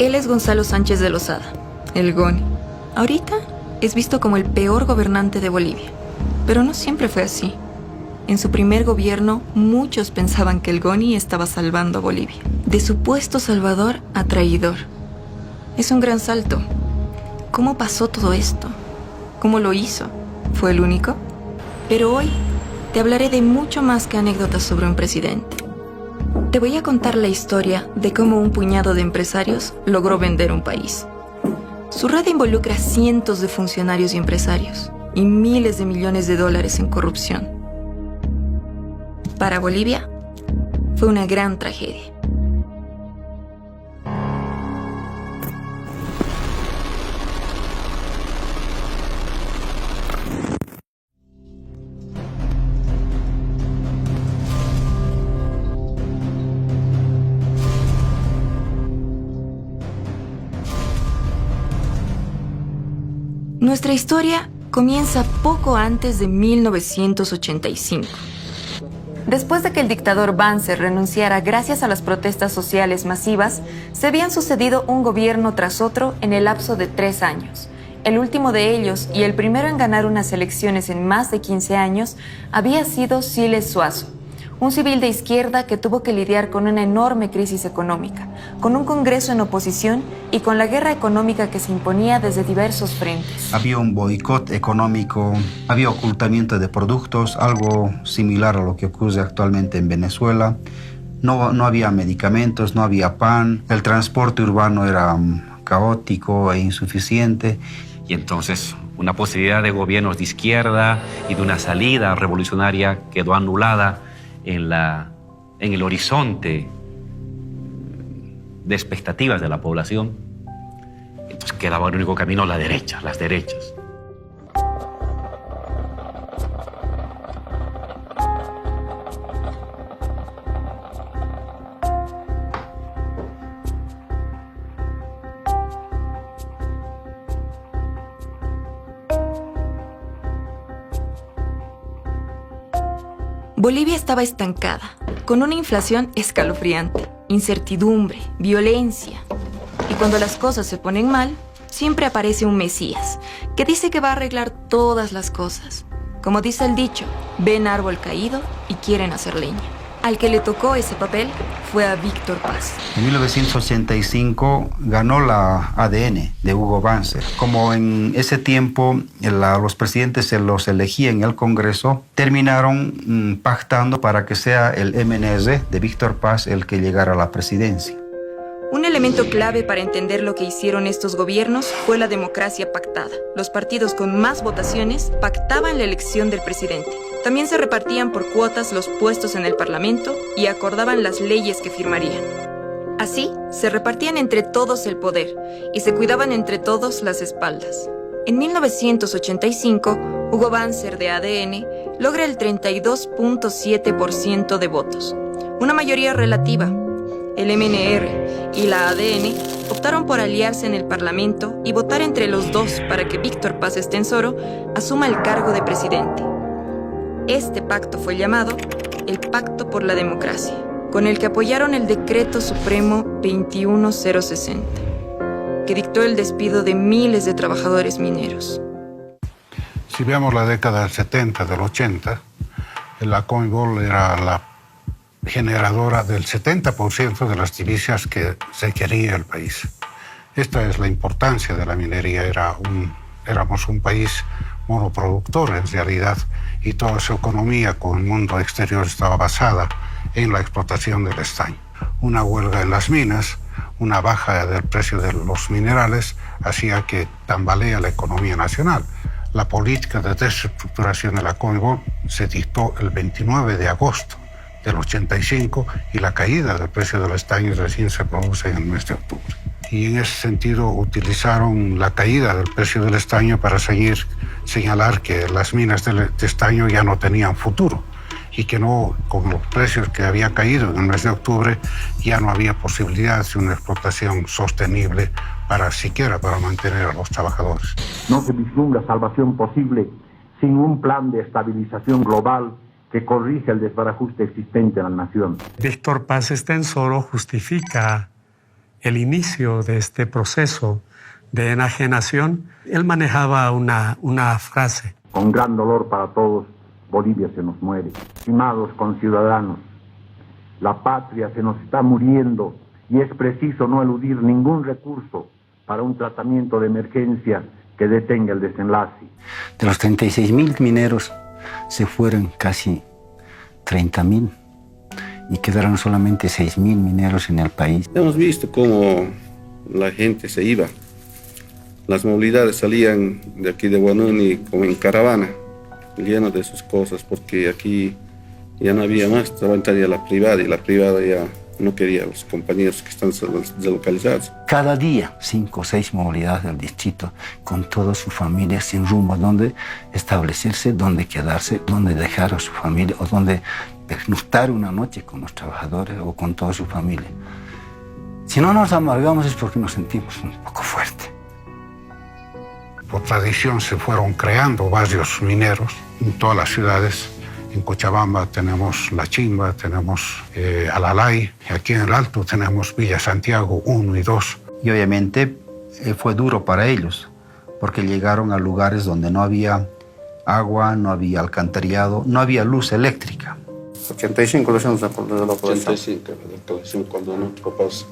Él es Gonzalo Sánchez de Lozada, el Goni. Ahorita es visto como el peor gobernante de Bolivia, pero no siempre fue así. En su primer gobierno, muchos pensaban que el Goni estaba salvando a Bolivia. De supuesto salvador a traidor. Es un gran salto. ¿Cómo pasó todo esto? ¿Cómo lo hizo? ¿Fue el único? Pero hoy te hablaré de mucho más que anécdotas sobre un presidente. Te voy a contar la historia de cómo un puñado de empresarios logró vender un país. Su red involucra cientos de funcionarios y empresarios y miles de millones de dólares en corrupción. Para Bolivia, fue una gran tragedia. Nuestra historia comienza poco antes de 1985. Después de que el dictador Banzer renunciara gracias a las protestas sociales masivas, se habían sucedido un gobierno tras otro en el lapso de 3 años. El último de ellos, y el primero en ganar unas elecciones en más de 15 años, había sido Siles Zuazo, un civil de izquierda que tuvo que lidiar con una enorme crisis económica, con un Congreso en oposición y con la guerra económica que se imponía desde diversos frentes. Había un boicot económico, había ocultamiento de productos, algo similar a lo que ocurre actualmente en Venezuela. No había medicamentos, no había pan, el transporte urbano era caótico e insuficiente. Y entonces una posibilidad de gobiernos de izquierda y de una salida revolucionaria quedó anulada en el horizonte de expectativas de la población. Entonces quedaba el único camino las derechas. Bolivia estaba estancada, con una inflación escalofriante, incertidumbre, violencia. Y cuando las cosas se ponen mal, siempre aparece un Mesías, que dice que va a arreglar todas las cosas. Como dice el dicho, ven árbol caído y quieren hacer leña. Al que le tocó ese papel fue a Víctor Paz. En 1985 ganó la ADN de Hugo Banzer. Como en ese tiempo los presidentes se los elegía en el Congreso, terminaron pactando para que sea el MNR de Víctor Paz el que llegara a la presidencia. Un elemento clave para entender lo que hicieron estos gobiernos fue la democracia pactada. Los partidos con más votaciones pactaban la elección del presidente. También se repartían por cuotas los puestos en el Parlamento y acordaban las leyes que firmarían. Así, se repartían entre todos el poder y se cuidaban entre todos las espaldas. En 1985, Hugo Banzer de ADN logra el 32.7% de votos, una mayoría relativa. El MNR y la ADN optaron por aliarse en el Parlamento y votar entre los dos para que Víctor Paz Estenssoro asuma el cargo de presidente. Este pacto fue llamado el Pacto por la Democracia, con el que apoyaron el Decreto Supremo 21060, que dictó el despido de miles de trabajadores mineros. Si vemos la década del 70, del 80, la Comebol era la generadora del 70% de las divisas que se quería el país. Esta es la importancia de la minería. Éramos un país monoproductor en realidad, y toda su economía con el mundo exterior estaba basada en la explotación del estaño. Una huelga en las minas, una baja del precio de los minerales hacía que tambalea la economía nacional. La política de desestructuración de la Comebol se dictó el 29 de agosto del 85 y la caída del precio del estaño recién se produce en el mes de octubre. Y en ese sentido utilizaron la caída del precio del estaño para señalar que las minas de estaño ya no tenían futuro y que no, con los precios que había caído en el mes de octubre, ya no había posibilidad de una explotación sostenible siquiera para mantener a los trabajadores. No se vislumbra salvación posible sin un plan de estabilización global que corrija el desbarajuste existente en la nación. Víctor Paz Estenssoro justifica el esticio de este proceso de enajenación, él manejaba una frase. Con gran dolor para todos, Bolivia se nos muere. Estimados conciudadanos, la patria se nos está muriendo y es preciso no eludir ningún recurso para un tratamiento de emergencia que detenga el desenlace. De los 36.000 mineros se fueron casi 30.000 y quedaron solamente 6.000 mineros en el país. Hemos visto cómo la gente se iba. Las movilidades salían de aquí de Huanuni como en caravana, llenas de sus cosas, porque aquí ya no había más, trabajaría la privada y la privada ya no quería a los compañeros que están deslocalizados. Cada día 5 o 6 movilidades del distrito con toda su familia sin rumbo, donde establecerse, donde quedarse, donde dejar a su familia o donde pernoctar una noche con los trabajadores o con toda su familia. Si no nos amargamos es porque nos sentimos un poco fuertes. Por tradición se fueron creando barrios mineros en todas las ciudades. En Cochabamba tenemos La Chimba, tenemos Alalay, y aquí en el Alto tenemos Villa Santiago 1 y 2. Y obviamente fue duro para ellos, porque llegaron a lugares donde no había agua, no había alcantarillado, no había luz eléctrica. 85 los años de la colección. 85 de la colección, cuando nuestros papás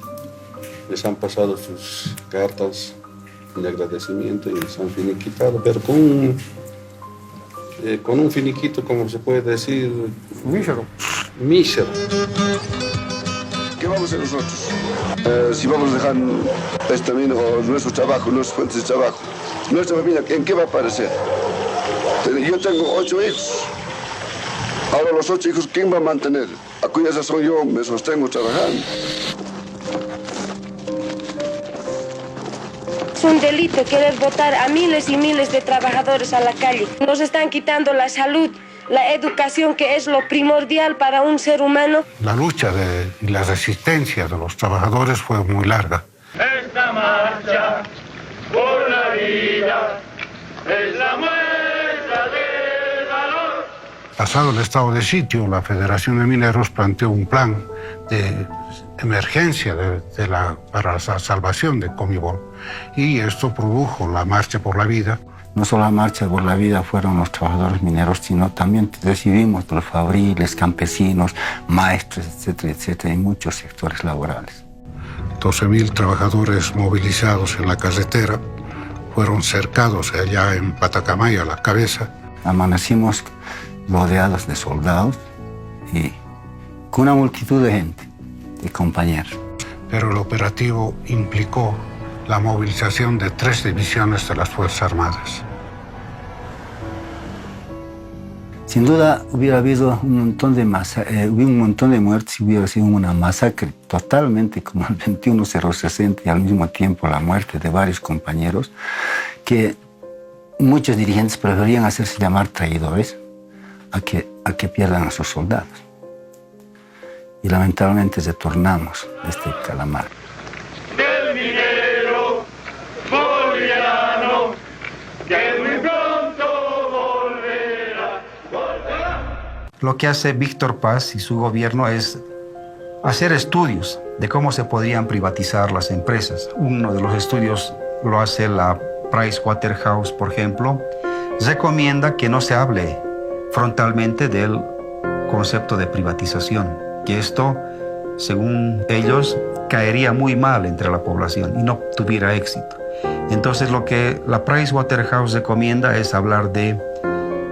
les han pasado sus cartas de agradecimiento y les han finiquitado, pero con un finiquito, como se puede decir, mísero. Mísero. ¿Qué vamos a hacer nosotros? Si vamos a dejar este mina o nuestro trabajo, nuestras fuentes de trabajo, nuestra familia, ¿en qué va a aparecer? Yo tengo 8 hijos. Ahora los 8 hijos, ¿quién va a mantener? A cuya razón yo me sostengo trabajando. Es un delito querer botar a miles y miles de trabajadores a la calle. Nos están quitando la salud, la educación, que es lo primordial para un ser humano. La lucha y la resistencia de los trabajadores fue muy larga. Esta marcha por la vida es la muestra del valor. Pasado el estado de sitio, la Federación de Mineros planteó un plan de emergencia para la salvación de Comibol, y esto produjo la Marcha por la Vida. No solo la Marcha por la Vida fueron los trabajadores mineros, sino también recibimos los fabriles, campesinos, maestros, etcétera, etcétera, en muchos sectores laborales. 12.000 trabajadores movilizados en la carretera fueron cercados allá en Patacamaya, a la cabeza. Amanecimos rodeados de soldados y con una multitud de gente, de compañeros. Pero el operativo implicó la movilización de 3 divisiones de las Fuerzas Armadas. Sin duda hubiera habido un montón de muertes y hubiera sido una masacre totalmente como el 21-060 y al mismo tiempo la muerte de varios compañeros que muchos dirigentes preferían hacerse llamar traidores a que pierdan a sus soldados. Y lamentablemente retornamos de este calamar. Del minero boliviano, que muy pronto volverá. Lo que hace Víctor Paz y su gobierno es hacer estudios de cómo se podrían privatizar las empresas. Uno de los estudios lo hace la Pricewaterhouse, por ejemplo. Recomienda que no se hable frontalmente del concepto de privatización, que esto, según ellos, caería muy mal entre la población y no tuviera éxito. Entonces lo que la Pricewaterhouse recomienda es hablar de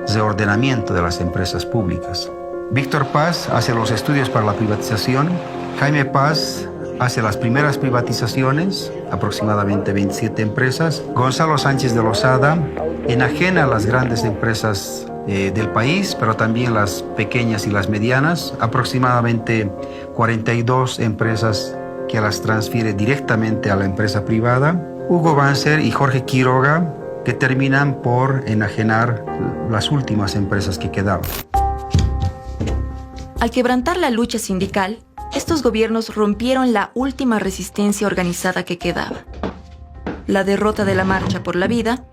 reordenamiento de las empresas públicas. Víctor Paz hace los estudios para la privatización, Jaime Paz hace las primeras privatizaciones, aproximadamente 27 empresas, Gonzalo Sánchez de Lozada enajena a las grandes empresas del país, pero también las pequeñas y las medianas, aproximadamente 42 empresas que las transfiere directamente a la empresa privada. Hugo Banzer y Jorge Quiroga que terminan por enajenar las últimas empresas que quedaban. Al quebrantar la lucha sindical, estos gobiernos rompieron la última resistencia organizada que quedaba. La derrota de la Marcha por la Vida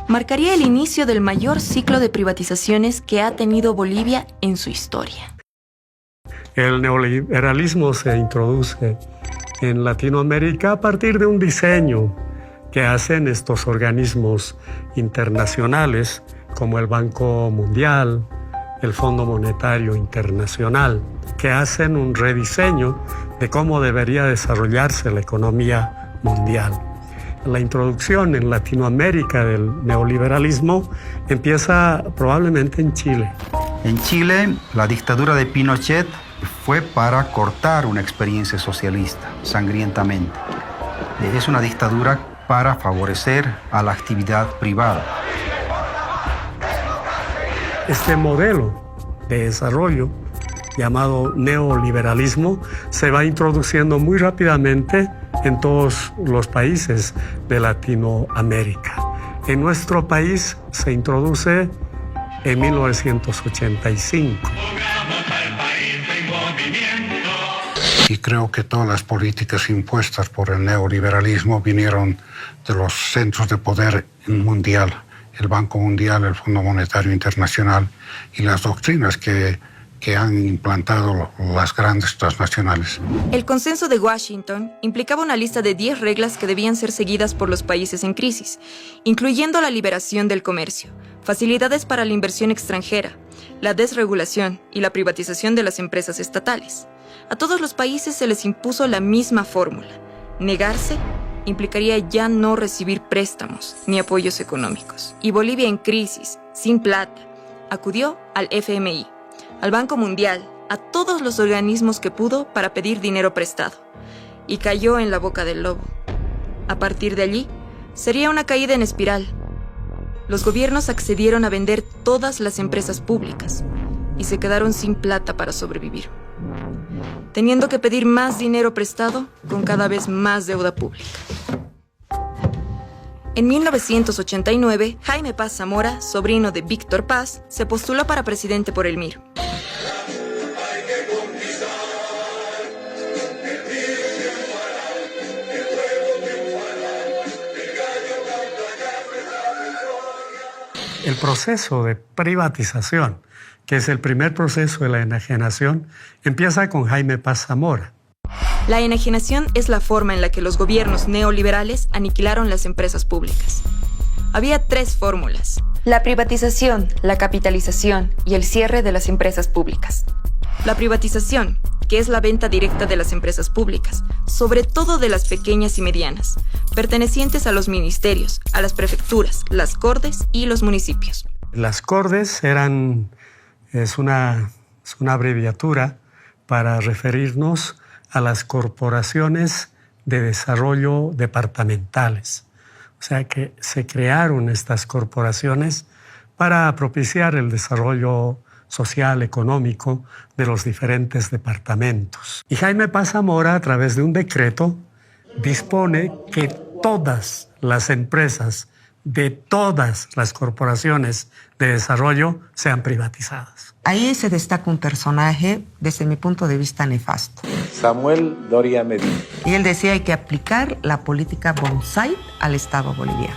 marcaría el inicio del mayor ciclo de privatizaciones que ha tenido Bolivia en su historia. El neoliberalismo se introduce en Latinoamérica a partir de un diseño que hacen estos organismos internacionales como el Banco Mundial, el Fondo Monetario Internacional, que hacen un rediseño de cómo debería desarrollarse la economía mundial. La introducción en Latinoamérica del neoliberalismo empieza probablemente en Chile. En Chile, la dictadura de Pinochet fue para cortar una experiencia socialista sangrientamente. Es una dictadura para favorecer a la actividad privada. Este modelo de desarrollo llamado neoliberalismo se va introduciendo muy rápidamente en todos los países de Latinoamérica. En nuestro país se introduce en 1985. Y creo que todas las políticas impuestas por el neoliberalismo vinieron de los centros de poder mundial, el Banco Mundial, el Fondo Monetario Internacional y las doctrinas que han implantado las grandes transnacionales. El Consenso de Washington implicaba una lista de 10 reglas que debían ser seguidas por los países en crisis, incluyendo la liberación del comercio, facilidades para la inversión extranjera, la desregulación y la privatización de las empresas estatales. A todos los países se les impuso la misma fórmula. Negarse implicaría ya no recibir préstamos ni apoyos económicos. Y Bolivia en crisis, sin plata, acudió al FMI, al Banco Mundial, a todos los organismos que pudo para pedir dinero prestado. Y cayó en la boca del lobo. A partir de allí, sería una caída en espiral. Los gobiernos accedieron a vender todas las empresas públicas y se quedaron sin plata para sobrevivir, teniendo que pedir más dinero prestado con cada vez más deuda pública. En 1989, Jaime Paz Zamora, sobrino de Víctor Paz, se postuló para presidente por el MIR. El proceso de privatización, que es el primer proceso de la enajenación, empieza con Jaime Paz Zamora. La enajenación es la forma en la que los gobiernos neoliberales aniquilaron las empresas públicas. Había 3 fórmulas: la privatización, la capitalización y el cierre de las empresas públicas. La privatización, que es la venta directa de las empresas públicas, sobre todo de las pequeñas y medianas, pertenecientes a los ministerios, a las prefecturas, las cortes y los municipios. Las cortes es una abreviatura para referirnos a las corporaciones de desarrollo departamentales. O sea que se crearon estas corporaciones para propiciar el desarrollo social, económico de los diferentes departamentos. Y Jaime Paz Zamora, a través de un decreto, dispone que todas las empresas de todas las corporaciones de desarrollo sean privatizadas. Ahí se destaca un personaje, desde mi punto de vista, nefasto. Samuel Doria Medina. Y él decía hay que aplicar la política bonsai al Estado boliviano.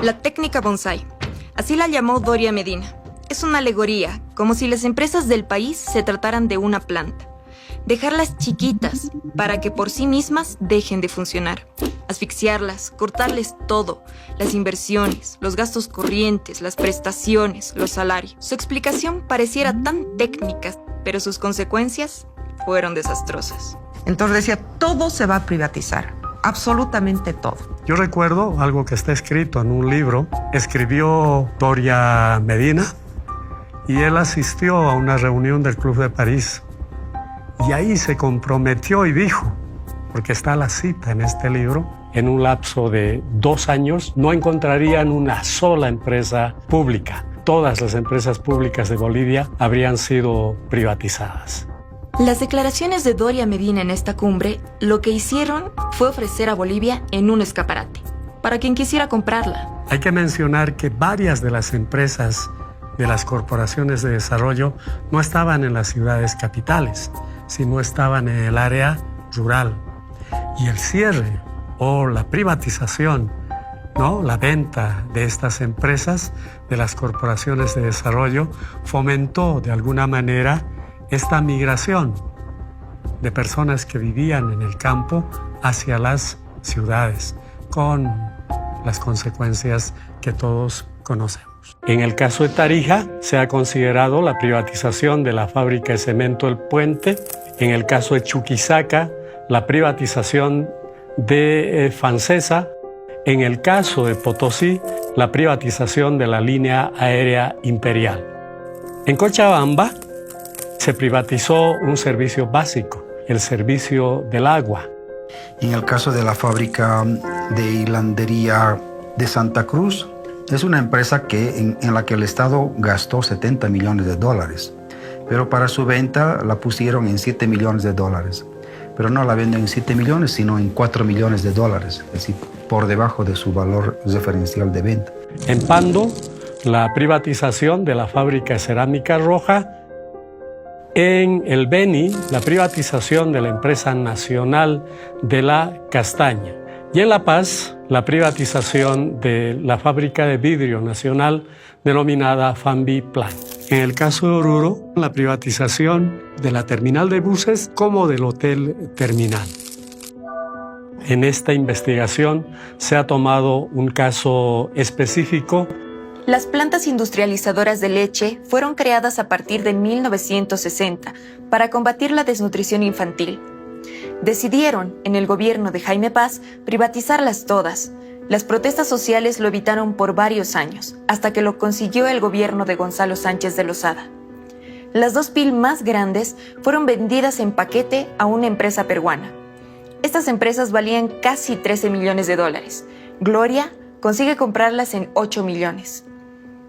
La técnica bonsai, así la llamó Doria Medina. Es una alegoría, como si las empresas del país se trataran de una planta. Dejarlas chiquitas para que por sí mismas dejen de funcionar. Asfixiarlas, cortarles todo, las inversiones, los gastos corrientes, las prestaciones, los salarios. Su explicación pareciera tan técnica, pero sus consecuencias fueron desastrosas. Entonces decía, todo se va a privatizar, absolutamente todo. Yo recuerdo algo que está escrito en un libro. Escribió Doria Medina y él asistió a una reunión del Club de París. Y ahí se comprometió y dijo, porque está la cita en este libro, en un lapso de 2 años no encontrarían una sola empresa pública. Todas las empresas públicas de Bolivia habrían sido privatizadas. Las declaraciones de Doria Medina en esta cumbre lo que hicieron fue ofrecer a Bolivia en un escaparate, para quien quisiera comprarla. Hay que mencionar que varias de las empresas de las corporaciones de desarrollo no estaban en las ciudades capitales, sino estaban en el área rural. Y el cierre o la privatización, ¿no?, la venta de estas empresas, de las corporaciones de desarrollo, fomentó de alguna manera esta migración de personas que vivían en el campo hacia las ciudades, con las consecuencias que todos conocemos. En el caso de Tarija, se ha considerado la privatización de la fábrica de cemento El Puente. En el caso de Chuquisaca, la privatización de Fancesa. En el caso de Potosí, la privatización de la línea aérea imperial. En Cochabamba, se privatizó un servicio básico, el servicio del agua. En el caso de la fábrica de hilandería de Santa Cruz, es una empresa en la que el Estado gastó $70 millones, pero para su venta la pusieron en $7 millones, pero no la venden en 7 millones, sino en $4 millones, es decir, por debajo de su valor referencial de venta. En Pando, la privatización de la fábrica de cerámica roja. En el Beni, la privatización de la empresa nacional de la castaña. Y en La Paz, la privatización de la fábrica de vidrio nacional denominada Fambi Plan. En el caso de Oruro, la privatización de la terminal de buses como del hotel terminal. En esta investigación se ha tomado un caso específico. Las plantas industrializadoras de leche fueron creadas a partir de 1960 para combatir la desnutrición infantil. Decidieron, en el gobierno de Jaime Paz, privatizarlas todas. Las protestas sociales lo evitaron por varios años, hasta que lo consiguió el gobierno de Gonzalo Sánchez de Lozada. Las 2 PIL más grandes fueron vendidas en paquete a una empresa peruana. Estas empresas valían casi $13 millones. Gloria consigue comprarlas en 8 millones.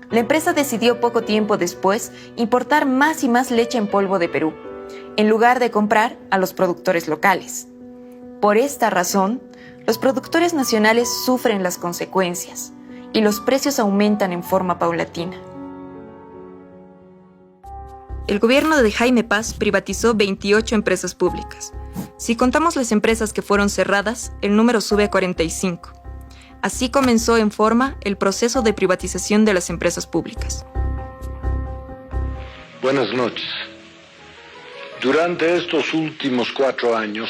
La empresa decidió poco tiempo después importar más y más leche en polvo de Perú, en lugar de comprar a los productores locales. Por esta razón, los productores nacionales sufren las consecuencias y los precios aumentan en forma paulatina. El gobierno de Jaime Paz privatizó 28 empresas públicas. Si contamos las empresas que fueron cerradas, el número sube a 45. Así comenzó en forma el proceso de privatización de las empresas públicas. Buenas noches. Durante estos últimos 4 años,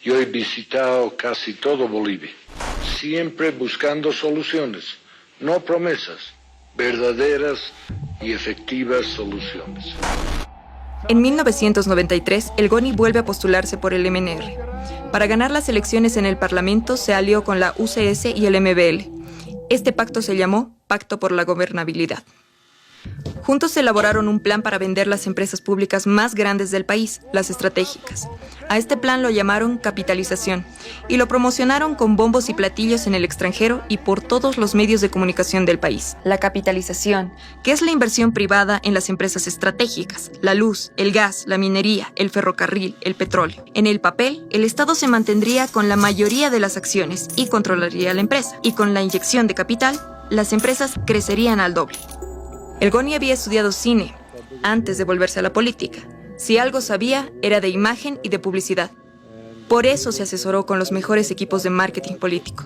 yo he visitado casi todo Bolivia, siempre buscando soluciones, no promesas, verdaderas y efectivas soluciones. En 1993, el GONI vuelve a postularse por el MNR. Para ganar las elecciones en el Parlamento se alió con la UCS y el MBL. Este pacto se llamó Pacto por la Gobernabilidad. Juntos elaboraron un plan para vender las empresas públicas más grandes del país, las estratégicas. A este plan lo llamaron capitalización y lo promocionaron con bombos y platillos en el extranjero y por todos los medios de comunicación del país. La capitalización, que es la inversión privada en las empresas estratégicas, la luz, el gas, la minería, el ferrocarril, el petróleo. En el papel, el Estado se mantendría con la mayoría de las acciones y controlaría la empresa. Y con la inyección de capital, las empresas crecerían al doble. El GONI había estudiado cine antes de volverse a la política. Si algo sabía, era de imagen y de publicidad. Por eso se asesoró con los mejores equipos de marketing político.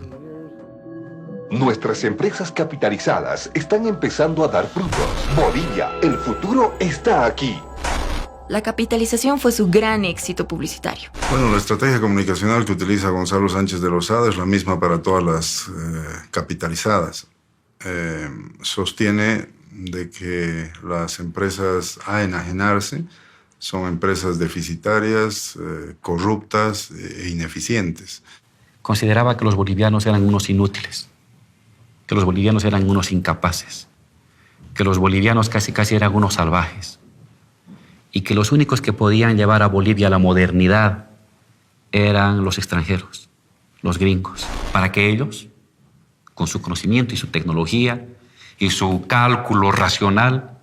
Nuestras empresas capitalizadas están empezando a dar frutos. Bolivia, el futuro está aquí. La capitalización fue su gran éxito publicitario. Bueno, la estrategia comunicacional que utiliza Gonzalo Sánchez de Lozada es la misma para todas las capitalizadas. Sostiene de que las empresas a enajenarse son empresas deficitarias, corruptas e ineficientes. Consideraba que los bolivianos eran unos inútiles, que los bolivianos eran unos incapaces, que los bolivianos casi eran unos salvajes y que los únicos que podían llevar a Bolivia a la modernidad eran los extranjeros, los gringos, para que ellos, con su conocimiento y su tecnología y su cálculo racional,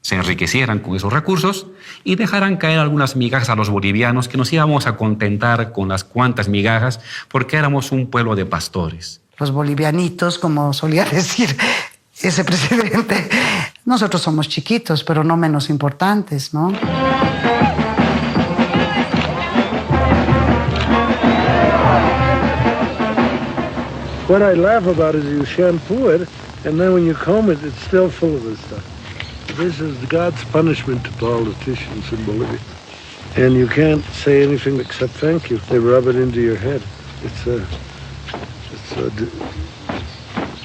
se enriquecieran con esos recursos y dejaran caer algunas migajas a los bolivianos, que nos íbamos a contentar con las cuantas migajas porque éramos un pueblo de pastores. Los bolivianitos, como solía decir ese presidente, nosotros somos chiquitos, pero no menos importantes, ¿no? What I laugh about is you shampoo it, and then when you comb it, it's still full of this stuff. This is God's punishment to politicians in Bolivia. And you can't say anything except thank you. They rub it into your head. It's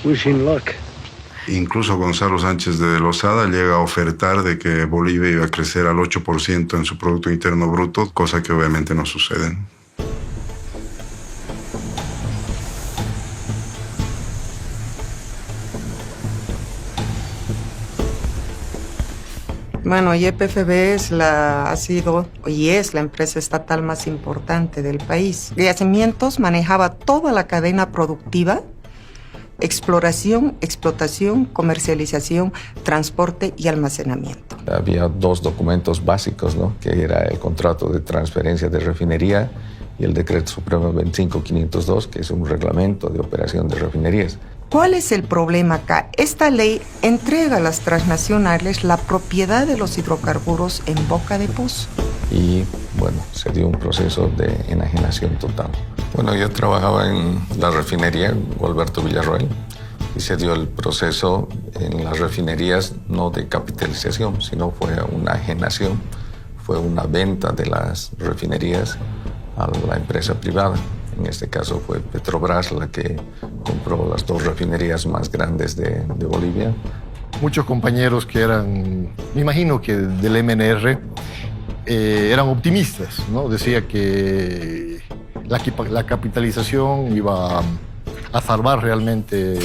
wishing luck. Incluso Gonzalo Sánchez de Lozada llega a ofertar de que Bolivia iba a crecer al 8% en su Producto Interno Bruto, cosa que obviamente no sucede. Bueno, YPFB ha sido y es la empresa estatal más importante del país. Yacimientos manejaba toda la cadena productiva: exploración, explotación, comercialización, transporte y almacenamiento. Había dos documentos básicos, ¿no? Que era el contrato de transferencia de refinería y el Decreto Supremo 25502, que es un reglamento de operación de refinerías. ¿Cuál es el problema acá? Esta ley entrega a las transnacionales la propiedad de los hidrocarburos en boca de pozo. Y bueno, se dio un proceso de enajenación total. Bueno, yo trabajaba en la refinería Gualberto Villarroel y se dio el proceso en las refinerías no de capitalización, sino fue una enajenación, fue una venta de las refinerías a la empresa privada. En este caso fue Petrobras la que compró las dos refinerías más grandes de Bolivia. Muchos compañeros que eran, me imagino que del MNR, eran optimistas, ¿no? Decía que la capitalización iba a salvar realmente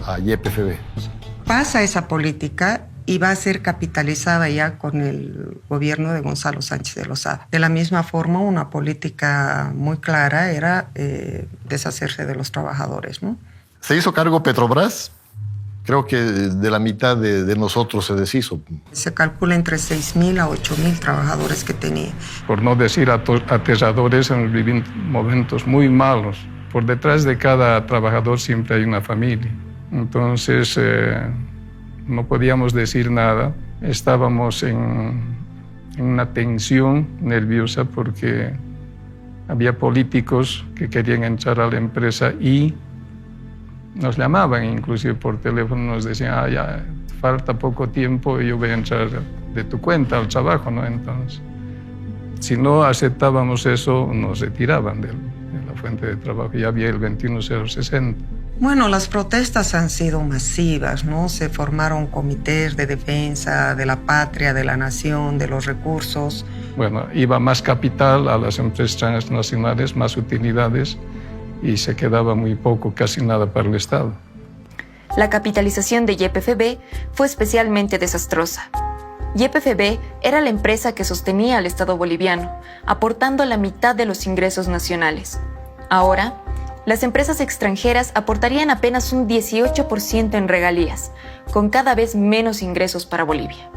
a YPFB. Pasa esa política y va a ser capitalizada ya con el gobierno de Gonzalo Sánchez de Lozada. De la misma forma, una política muy clara era deshacerse de los trabajadores, ¿no? Se hizo cargo Petrobras. Creo que de la mitad de nosotros se deshizo. Se calcula entre 6.000 a 8.000 trabajadores que tenía. Por no decir aterradores, hemos vivido momentos muy malos. Por detrás de cada trabajador siempre hay una familia. Entonces, no podíamos decir nada. Estábamos en una tensión nerviosa porque había políticos que querían entrar a la empresa y nos llamaban inclusive por teléfono, nos decían, ya falta poco tiempo y yo voy a entrar de tu cuenta al trabajo, ¿no? Entonces, si no aceptábamos eso, nos retiraban de la fuente de trabajo. Ya había el 21060. Bueno, las protestas han sido masivas, ¿no? Se formaron comités de defensa de la patria, de la nación, de los recursos. Bueno, iba más capital a las empresas transnacionales, más utilidades, y se quedaba muy poco, casi nada para el Estado. La capitalización de YPFB fue especialmente desastrosa. YPFB era la empresa que sostenía al Estado boliviano, aportando la mitad de los ingresos nacionales. Ahora, las empresas extranjeras aportarían apenas un 18% en regalías, con cada vez menos ingresos para Bolivia.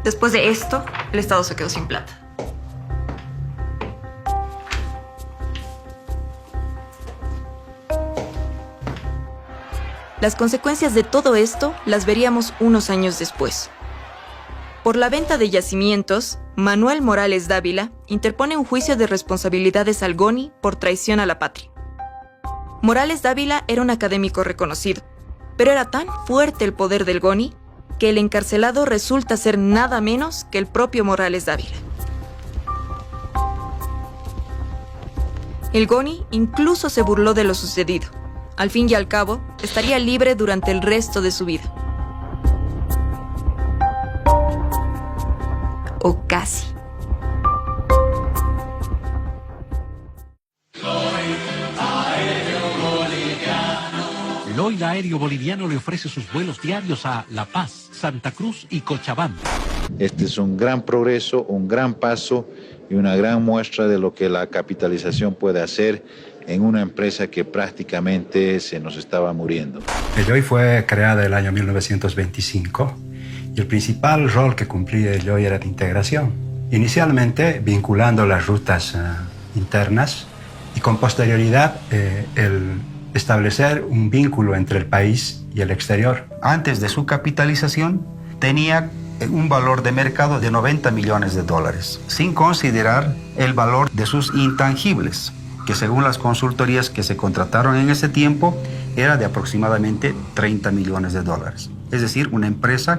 Después de esto, el Estado se quedó sin plata. Las consecuencias de todo esto las veríamos unos años después. Por la venta de yacimientos, Manuel Morales Dávila interpone un juicio de responsabilidades al GONI por traición a la patria. Morales Dávila era un académico reconocido, pero era tan fuerte el poder del GONI que el encarcelado resulta ser nada menos que el propio Morales Dávila. El GONI incluso se burló de lo sucedido. Al fin y al cabo, estaría libre durante el resto de su vida. O casi. El Oil Aéreo Boliviano le ofrece sus vuelos diarios a La Paz, Santa Cruz y Cochabamba. Este es un gran progreso, un gran paso y una gran muestra de lo que la capitalización puede hacer en una empresa que prácticamente se nos estaba muriendo. El OI fue creada en el año 1925 y el principal rol que cumplía el OI era de integración. Inicialmente vinculando las rutas internas y con posterioridad el establecer un vínculo entre el país y el exterior. Antes de su capitalización tenía un valor de mercado de $90 millones, sin considerar el valor de sus intangibles, que según las consultorías que se contrataron en ese tiempo, era de aproximadamente 30 millones de dólares. Es decir, una empresa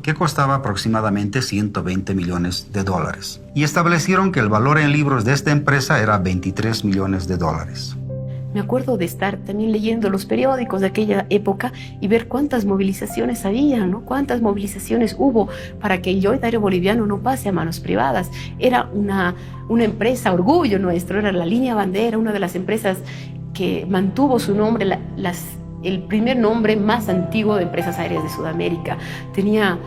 que costaba aproximadamente 120 millones de dólares. Y establecieron que el valor en libros de esta empresa era 23 millones de dólares. Me acuerdo de estar también leyendo los periódicos de aquella época y ver cuántas movilizaciones había, ¿no? Cuántas movilizaciones hubo para que el Lloyd Aéreo Boliviano no pase a manos privadas. Era una empresa, orgullo nuestro, era la línea bandera, una de las empresas que mantuvo su nombre, el primer nombre más antiguo de empresas aéreas de Sudamérica. Tenía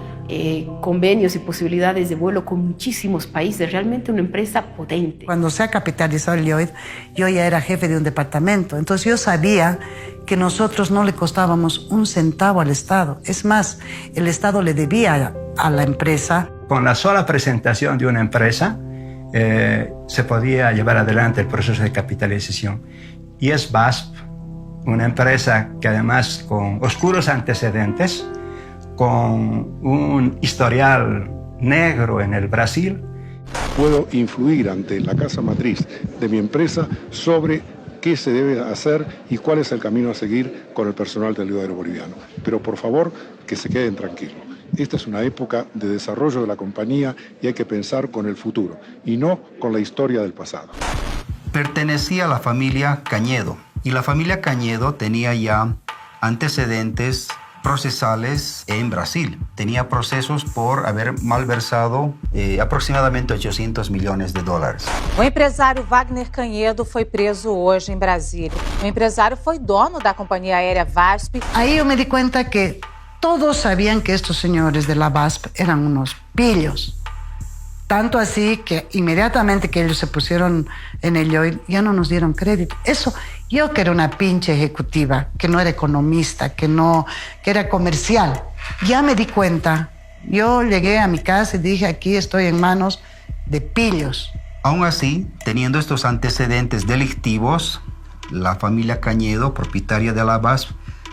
convenios y posibilidades de vuelo con muchísimos países, realmente una empresa potente. Cuando se ha capitalizado el Lloyd, yo ya era jefe de un departamento, entonces yo sabía que nosotros no le costábamos un centavo al Estado. Es más, el Estado le debía a la empresa. Con la sola presentación de una empresa se podía llevar adelante el proceso de capitalización. Y es BASF, una empresa que además con oscuros antecedentes, con un historial negro en el Brasil. Puedo influir ante la casa matriz de mi empresa sobre qué se debe hacer y cuál es el camino a seguir con el personal del Lloyd Aéreo Boliviano. Pero por favor, que se queden tranquilos. Esta es una época de desarrollo de la compañía y hay que pensar con el futuro y no con la historia del pasado. Pertenecía a la familia Cañedo y la familia Cañedo tenía ya antecedentes procesales en Brasil. Tenía procesos por haber malversado aproximadamente 800 millones de dólares. O empresário Wagner Cañedo foi preso hoje em Brasília. O empresário foi dono da companhia aérea VASP. Ahí yo me di cuenta que todos sabían que estos señores de la VASP eran unos pillos. Tanto así que inmediatamente que ellos se pusieron en el Lloyd, ya no nos dieron crédito. Eso, yo que era una pinche ejecutiva, que no era economista, que era comercial, ya me di cuenta. Yo llegué a mi casa y dije, aquí estoy en manos de pillos. Aún así, teniendo estos antecedentes delictivos, la familia Cañedo, propietaria de la VASP,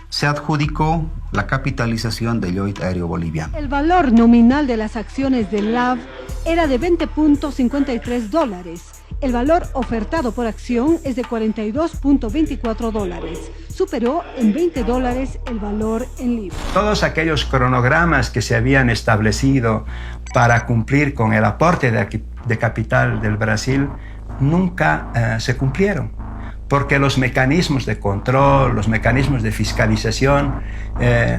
se adjudicó la capitalización del Lloyd Aéreo Boliviano. El valor nominal de las acciones del LAV era de $20.53. El valor ofertado por acción es de $42.24. Superó en $20 el valor en libras. Todos aquellos cronogramas que se habían establecido para cumplir con el aporte de capital del Brasil nunca se cumplieron. Porque los mecanismos de control, los mecanismos de fiscalización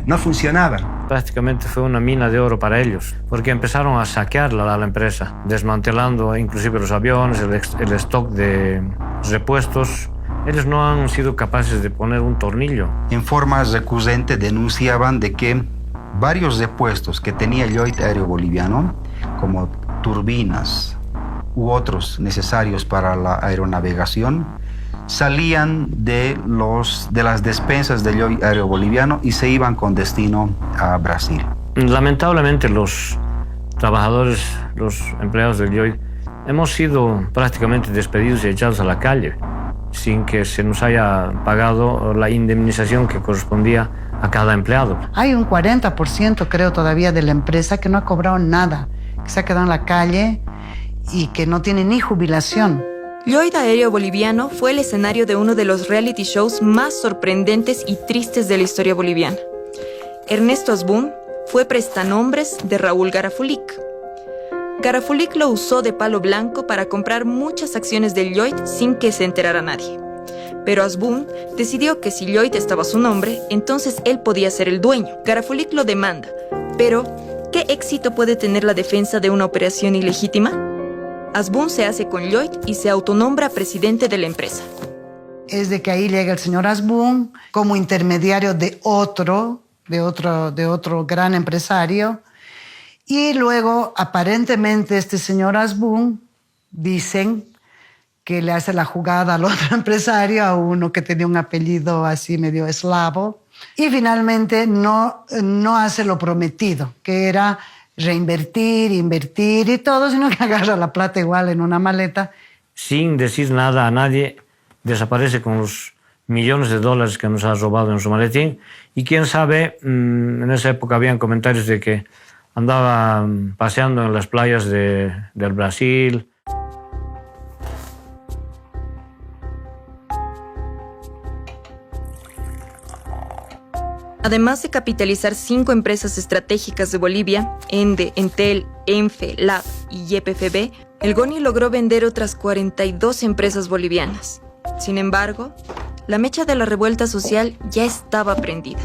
no funcionaban. Prácticamente fue una mina de oro para ellos, porque empezaron a saquearla a la empresa, desmantelando inclusive los aviones, el stock de repuestos. Ellos no han sido capaces de poner un tornillo. En forma recurrente denunciaban de que varios repuestos que tenía el Lloyd Aéreo Boliviano, como turbinas u otros necesarios para la aeronavegación, salían de las despensas del Lloyd Aéreo Boliviano y se iban con destino a Brasil. Lamentablemente los trabajadores, los empleados del Lloyd, hemos sido prácticamente despedidos y echados a la calle sin que se nos haya pagado la indemnización que correspondía a cada empleado. Hay un 40% creo todavía de la empresa que no ha cobrado nada, que se ha quedado en la calle y que no tiene ni jubilación. Lloyd Aéreo Boliviano fue el escenario de uno de los reality shows más sorprendentes y tristes de la historia boliviana. Ernesto Asbun fue prestanombres de Raúl Garafulic. Garafulic lo usó de palo blanco para comprar muchas acciones del Lloyd sin que se enterara nadie. Pero Asbun decidió que si Lloyd estaba a su nombre, entonces él podía ser el dueño. Garafulic lo demanda. Pero, ¿qué éxito puede tener la defensa de una operación ilegítima? Asbun se hace con Lloyd y se autonombra presidente de la empresa. Es de que ahí llega el señor Asbun como intermediario de otro gran empresario. Y luego, aparentemente, este señor Asbun, dicen que le hace la jugada al otro empresario, a uno que tenía un apellido así medio eslavo. Y finalmente no hace lo prometido, que era reinvertir, invertir y todo, sino que agarra la plata igual en una maleta. Sin decir nada a nadie, desaparece con los millones de dólares que nos ha robado en su maletín. Y quién sabe, en esa época habían comentarios de que andaba paseando en las playas del Brasil. Además de capitalizar 5 empresas estratégicas de Bolivia, ENDE, Entel, ENFE, LAV y YPFB, el GONI logró vender otras 42 empresas bolivianas. Sin embargo, la mecha de la revuelta social ya estaba prendida.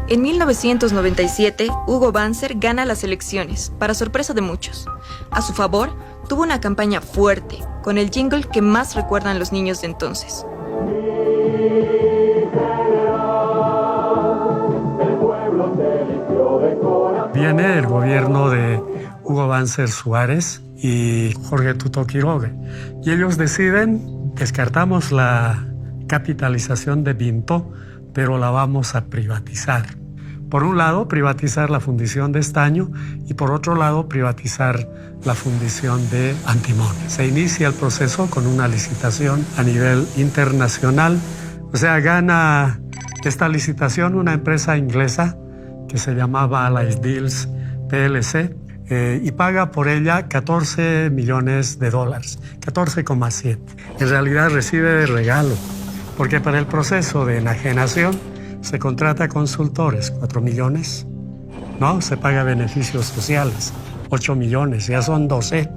En 1997, Hugo Banzer gana las elecciones, para sorpresa de muchos. A su favor, tuvo una campaña fuerte, con el jingle que más recuerdan los niños de entonces. Viene el gobierno de Hugo Banzer Suárez y Jorge Tuto Quiroga, y ellos deciden, descartamos la capitalización de Vinto, pero la vamos a privatizar. Por un lado, privatizar la fundición de estaño y por otro lado, privatizar la fundición de antimonio. Se inicia el proceso con una licitación a nivel internacional. O sea, gana esta licitación una empresa inglesa que se llamaba Allied Deals PLC y paga por ella $14 millones, 14,7. En realidad recibe de regalo, porque para el proceso de enajenación se contrata consultores, 4 millones, ¿no? Se paga beneficios sociales, 8 millones, ya son 12,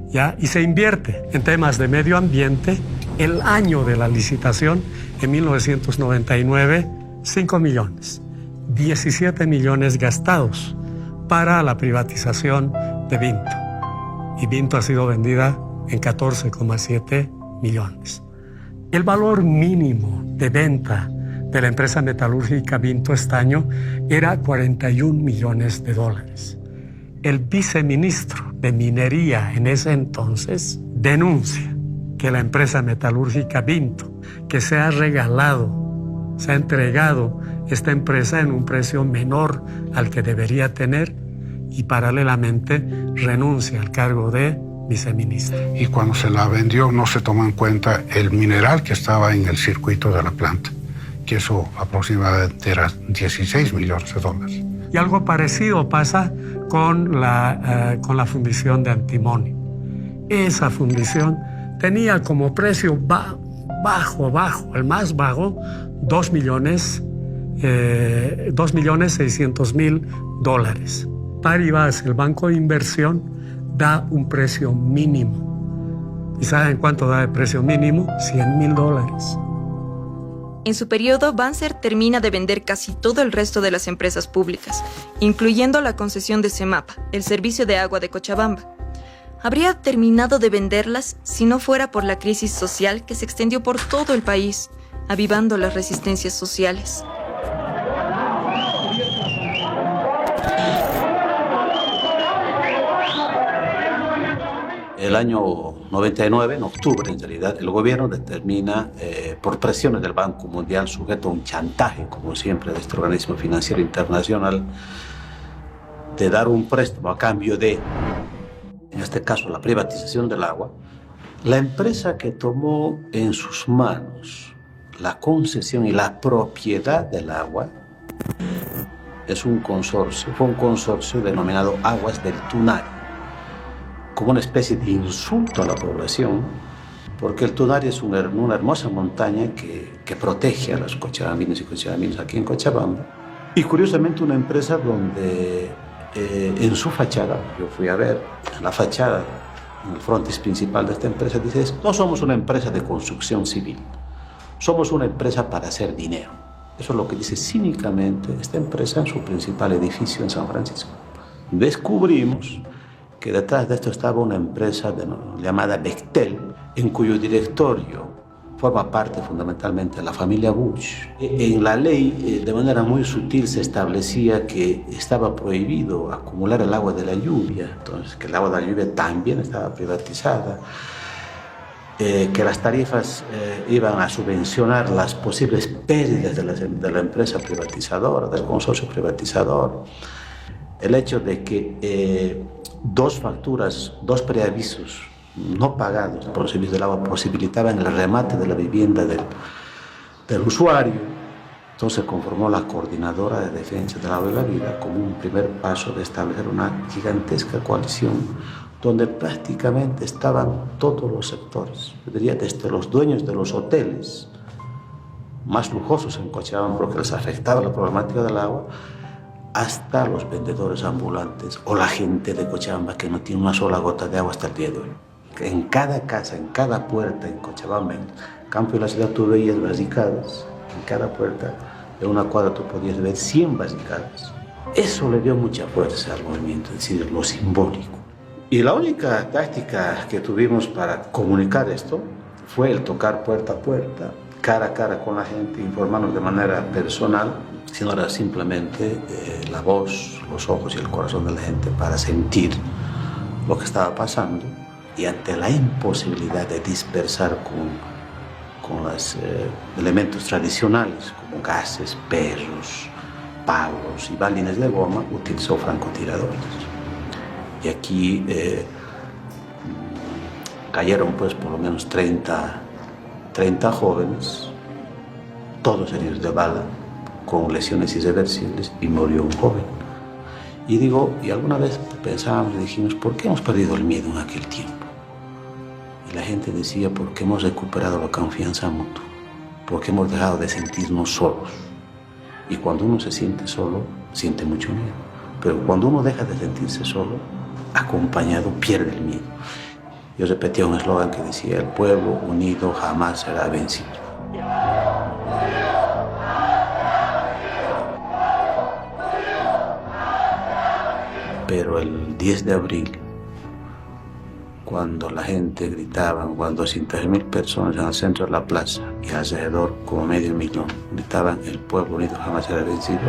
¿ya? Y se invierte en temas de medio ambiente. El año de la licitación, en 1999, 5 millones, 17 millones gastados para la privatización de Vinto. Y Vinto ha sido vendida en 14,7 millones. El valor mínimo de venta de la empresa metalúrgica Vinto Estaño era $41 millones. El viceministro de Minería en ese entonces denuncia que la empresa metalúrgica Vinto, que se ha entregado esta empresa en un precio menor al que debería tener y paralelamente renuncia al cargo de viceministro. Y cuando se la vendió no se tomó en cuenta el mineral que estaba en el circuito de la planta, que eso aproximadamente era $16 millones. Y algo parecido pasa con la fundición de antimonio. Esa fundición tenía como precio bajo, el más bajo, $2.600.000. Paribas, el banco de inversión, da un precio mínimo. ¿Y saben cuánto da el precio mínimo? $100.000. En su periodo, Banzer termina de vender casi todo el resto de las empresas públicas, incluyendo la concesión de CEMAPA, el servicio de agua de Cochabamba. Habría terminado de venderlas si no fuera por la crisis social que se extendió por todo el país, avivando las resistencias sociales. El año 99, en octubre en realidad, el gobierno determina, por presiones del Banco Mundial, sujeto a un chantaje, como siempre, de este organismo financiero internacional, de dar un préstamo a cambio de, en este caso, la privatización del agua. La empresa que tomó en sus manos la concesión y la propiedad del agua es un consorcio, fue un consorcio denominado Aguas del Tunari, como una especie de insulto a la población, porque el Tunari es una hermosa montaña que protege a los cochabambinos y cochabaminas aquí en Cochabamba. Y curiosamente una empresa donde en su fachada, yo fui a ver, en la fachada, en el frontis principal de esta empresa, dice: no somos una empresa de construcción civil, somos una empresa para hacer dinero. Eso es lo que dice cínicamente esta empresa en su principal edificio en San Francisco. Descubrimos que detrás de esto estaba una empresa llamada Bechtel, en cuyo directorio forma parte fundamentalmente de la familia Bush. En la ley, de manera muy sutil, se establecía que estaba prohibido acumular el agua de la lluvia, entonces que el agua de la lluvia también estaba privatizada, que las tarifas iban a subvencionar las posibles pérdidas de la empresa privatizadora, del consorcio privatizador, el hecho de que dos facturas, dos preavisos no pagados por el servicio del agua posibilitaban el remate de la vivienda del usuario. Entonces se conformó la Coordinadora de Defensa del Agua y la Vida como un primer paso de establecer una gigantesca coalición donde prácticamente estaban todos los sectores. Yo diría desde los dueños de los hoteles más lujosos en Cochabamba, porque les afectaba la problemática del agua, hasta los vendedores ambulantes o la gente de Cochabamba que no tiene una sola gota de agua hasta el día de hoy. En cada casa, en cada puerta en Cochabamba, en el campo de la ciudad, tú veías barricadas. En cada puerta de una cuadra tú podías ver 100 barricadas. Eso le dio mucha fuerza al movimiento, es decir, lo simbólico. Y la única táctica que tuvimos para comunicar esto fue el tocar puerta a puerta, cara a cara con la gente, informarnos de manera personal, sino era simplemente la voz, los ojos y el corazón de la gente para sentir lo que estaba pasando. Y ante la imposibilidad de dispersar con los elementos tradicionales, como gases, perros, palos y balines de goma, utilizó francotiradores. Y aquí cayeron pues por lo menos 30 jóvenes, todos heridos de bala, con lesiones irreversibles, y murió un joven. Y alguna vez pensábamos y dijimos, ¿por qué hemos perdido el miedo en aquel tiempo? Y la gente decía, porque hemos recuperado la confianza mutua, porque hemos dejado de sentirnos solos. Y cuando uno se siente solo, siente mucho miedo. Pero cuando uno deja de sentirse solo, acompañado, pierde el miedo. Yo repetía un eslogan que decía, el pueblo unido jamás será vencido. Pero el 10 de abril, cuando la gente gritaba, cuando 200.000 personas en el centro de la plaza y alrededor como 500.000 gritaban, el pueblo unido jamás será vencido,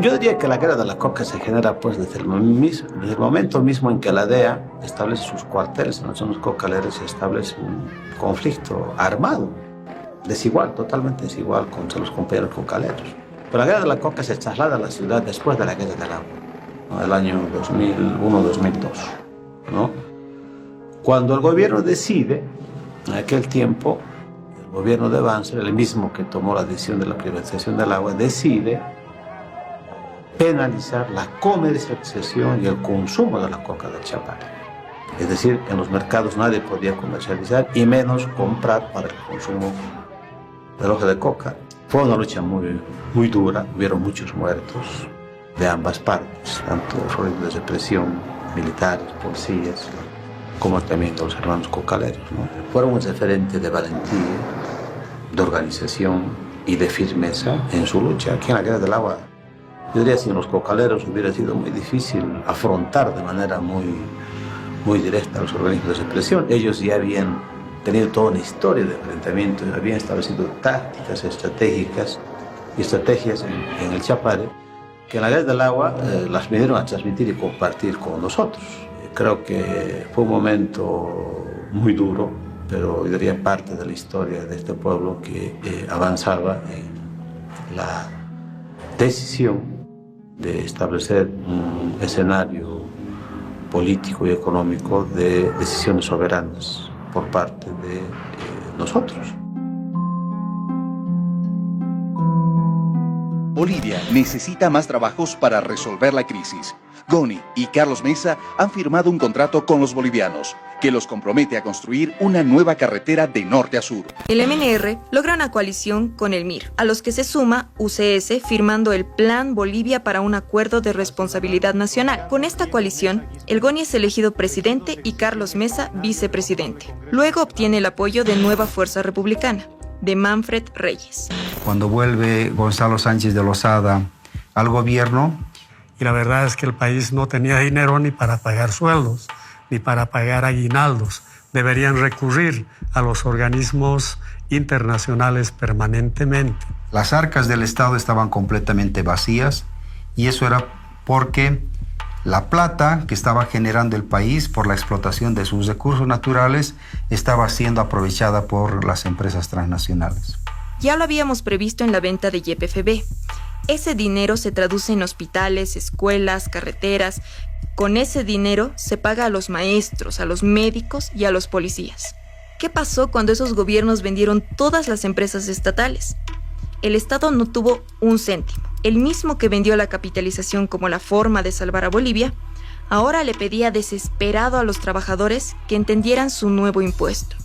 yo diría que la guerra de la coca se genera pues desde el momento mismo en que la DEA establece sus cuarteles en las zonas cocaleras y establece un conflicto armado, desigual, totalmente desigual contra los compañeros cocaleros. Pero la guerra de la coca se traslada a la ciudad después de la guerra del agua, ¿no? El año 2001-2002, ¿no? Cuando el gobierno decide, en aquel tiempo, el gobierno de Banzer, el mismo que tomó la decisión de la privatización del agua, decide penalizar la comercialización y el consumo de la coca del Chapare. Es decir, en los mercados nadie podía comercializar y menos comprar para el consumo del hoja de coca. Fue una lucha muy dura, hubieron muchos muertos de ambas partes, tanto de represión, militares, policías, como también de los hermanos cocaleros, ¿no? Fueron un referente de valentía, de organización y de firmeza en su lucha. Aquí en la guerra del agua, yo diría, sin los cocaleros hubiera sido muy difícil afrontar de manera muy directa a los organismos de represión. Ellos ya habían tenido toda una historia de enfrentamientos, habían establecido tácticas estratégicas y estrategias en el Chapare, que en la guerra del agua las vinieron a transmitir y compartir con nosotros. Creo que fue un momento muy duro, pero yo diría parte de la historia de este pueblo que avanzaba en la decisión de establecer un escenario político y económico de decisiones soberanas por parte de nosotros. Bolivia necesita más trabajos para resolver la crisis. Goni y Carlos Mesa han firmado un contrato con los bolivianos que los compromete a construir una nueva carretera de norte a sur. El MNR logra una coalición con el MIR, a los que se suma UCS firmando el Plan Bolivia para un acuerdo de responsabilidad nacional. Con esta coalición, el Goni es elegido presidente y Carlos Mesa vicepresidente. Luego obtiene el apoyo de Nueva Fuerza Republicana, de Manfred Reyes. Cuando vuelve Gonzalo Sánchez de Lozada al gobierno, y la verdad es que el país no tenía dinero ni para pagar sueldos, ni para pagar aguinaldos. Deberían recurrir a los organismos internacionales permanentemente. Las arcas del Estado estaban completamente vacías y eso era porque la plata que estaba generando el país por la explotación de sus recursos naturales estaba siendo aprovechada por las empresas transnacionales. Ya lo habíamos previsto en la venta de YPFB. Ese dinero se traduce en hospitales, escuelas, carreteras. Con ese dinero se paga a los maestros, a los médicos y a los policías. ¿Qué pasó cuando esos gobiernos vendieron todas las empresas estatales? El Estado no tuvo un céntimo. El mismo que vendió la capitalización como la forma de salvar a Bolivia, ahora le pedía desesperado a los trabajadores que entendieran su nuevo impuesto.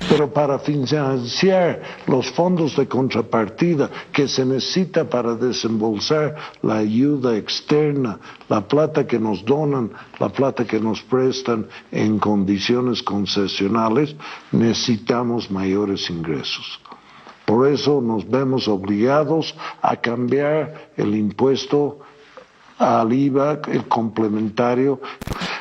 Pero para financiar los fondos de contrapartida que se necesita para desembolsar la ayuda externa, la plata que nos donan, la plata que nos prestan en condiciones concesionales, necesitamos mayores ingresos. Por eso nos vemos obligados a cambiar el impuesto al IVA, el complementario.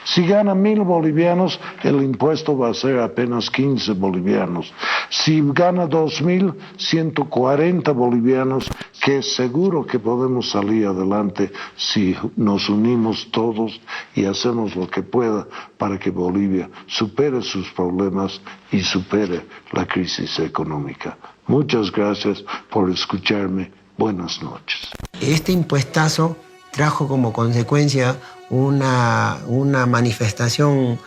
Si gana 1.000 bolivianos, el impuesto va a ser apenas 15 bolivianos. Si gana 2.000, 140 bolivianos, que es seguro que podemos salir adelante si nos unimos todos y hacemos lo que pueda para que Bolivia supere sus problemas y supere la crisis económica. Muchas gracias por escucharme. Buenas noches. Este impuestazo trajo como consecuencia una manifestación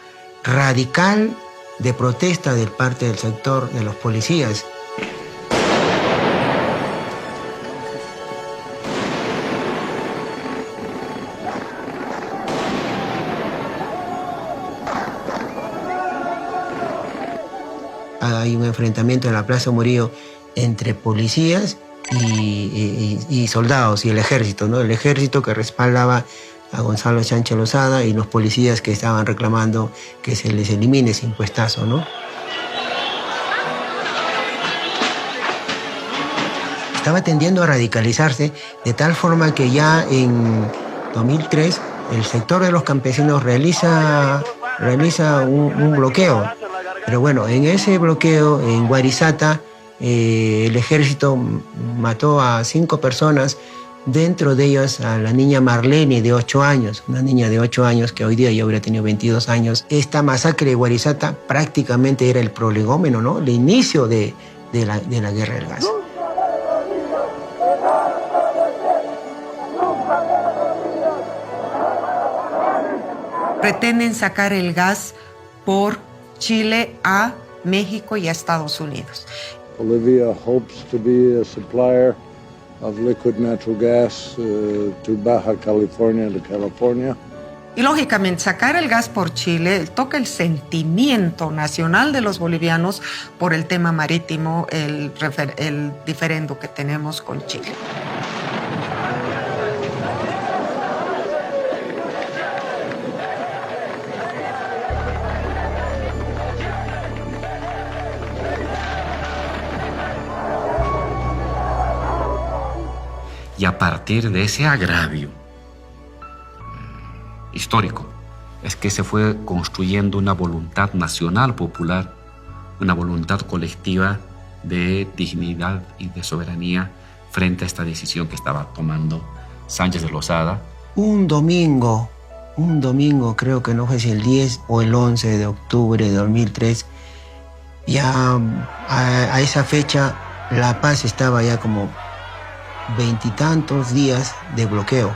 radical de protesta de parte del sector de los policías. Hay un enfrentamiento en la Plaza Murillo entre policías y soldados y el ejército, ¿no? El ejército que respaldaba a Gonzalo Sánchez Lozada y los policías que estaban reclamando que se les elimine ese impuestazo, ¿no? Estaba tendiendo a radicalizarse de tal forma que ya en 2003 el sector de los campesinos realiza un bloqueo. Pero bueno, en ese bloqueo en Guarizata el ejército mató a 5 personas, dentro de ellas a la niña Marlene de 8 años, una niña de 8 años que hoy día ya hubiera tenido 22 años. Esta masacre de Guarizata prácticamente era el prolegómeno, ¿no? El inicio de la guerra del gas. Pretenden sacar el gas por Chile a México y a Estados Unidos. Bolivia hopes to be a supplier of liquid natural gas to Baja California, to California. Y lógicamente sacar el gas por Chile toca el sentimiento nacional de los bolivianos por el tema marítimo, el diferendo que tenemos con Chile. Y a partir de ese agravio histórico es que se fue construyendo una voluntad nacional popular, una voluntad colectiva de dignidad y de soberanía frente a esta decisión que estaba tomando Sánchez de Lozada. Un domingo, creo que no fue si el 10 o el 11 de octubre de 2003, ya a esa fecha La Paz estaba ya como 20 y tantos días de bloqueo.